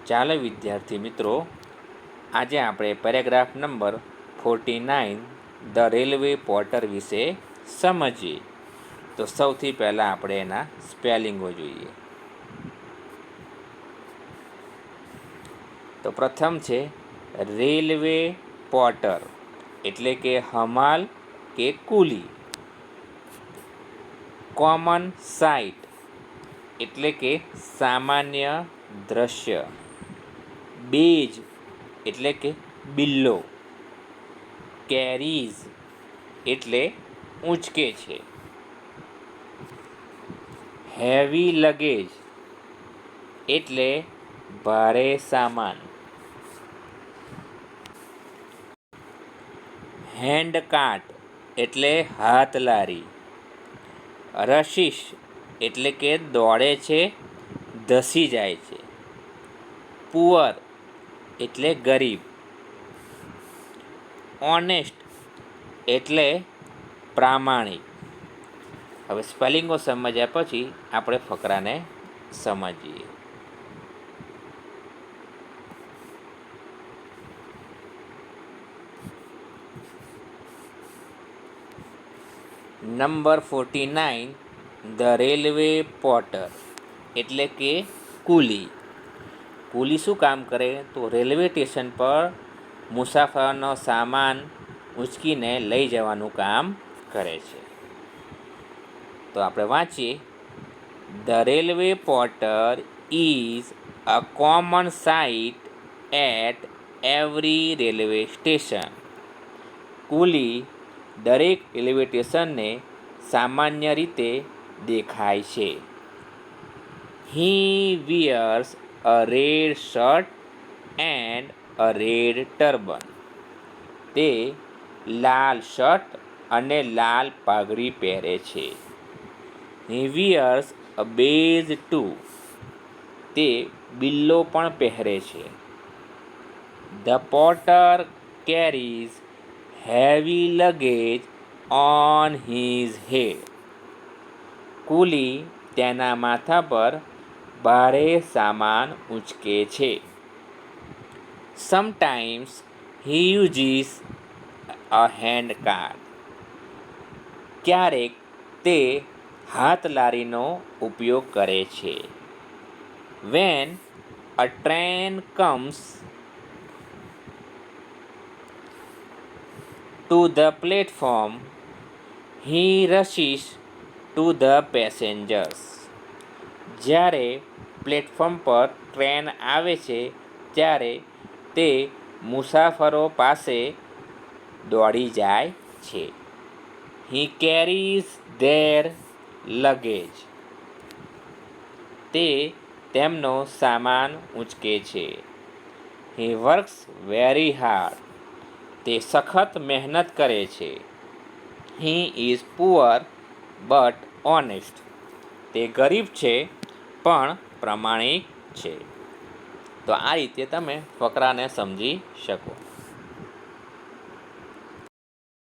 ચાલો વિદ્યાર્થી મિત્રો, આજે આપણે paragraph number 49 the railway porter વિશે સમજીએ. તો સૌથી પહેલાં આપણે એના સ્પેલિંગો જોઈએ. તો પ્રથમ છે રેલવે પોર્ટર, એટલે કે હમાલ કે કુલી. કોમન સાઇટ, એટલે કે સામાન્ય દ્રશ્ય. બેજ, એટલે કે બિલ્લો. કેરીઝ, એટલે ઊંચકે છે. હેવી લગેજ, એટલે ભારે સામાન. હેન્ડ કાર્ટ, એટલે હાથ લારી. રશિશ, એટલે કે દોડે છે, ધસી જાય છે. પુઅર, એટલે ગરીબ. ઓનેસ્ટ, એટલે પ્રામાણિક. હવે સ્પેલિંગો સમજ્યા પછી આપણે ફકરાને સમજીએ. નંબર 49 ધ રેલવે પોર્ટર, એટલે કે કુલી. કુલી શું કામ કરે? તો રેલવે સ્ટેશન પર મુસાફરોનો સામાન ઉંચકીને લઈ જવાનું કામ કરે છે. તો આપણે વાંચીએ. The railway porter is a common sight at every railway station. કુલી દરેક રેલવે સ્ટેશનને સામાન્ય રીતે દેખાય છે. He wears a red shirt and a red turban. તે લાલ શર્ટ અને લાલ પાઘડી પહેરે છે. હી વિયર્સ અ બેજ ટુ. તે બિલ્લો પણ પહેરે છે. The porter carries heavy luggage on his head. કુલી તેના માથા પર ભારે સામાન ઊંચકે છે. Sometimes he uses a hand cart. ક્યારેક તે હાથ લારીનો ઉપયોગ કરે છે. When a train comes to the platform he rushes to the passengers. જ્યારે પ્લેટફોર્મ પર ટ્રેન આવે છે ત્યારે તે મુસાફરો પાસે દોડી જાય છે. He carries their luggage. તે તેમનો સામાન ઊંચકે છે. He works very hard. તે સખત મહેનત કરે છે. He is poor but honest. તે ગરીબ છે પણ પ્રમાણિક છે. તો આ રીતે તમે ફકરાને સમજી શકો.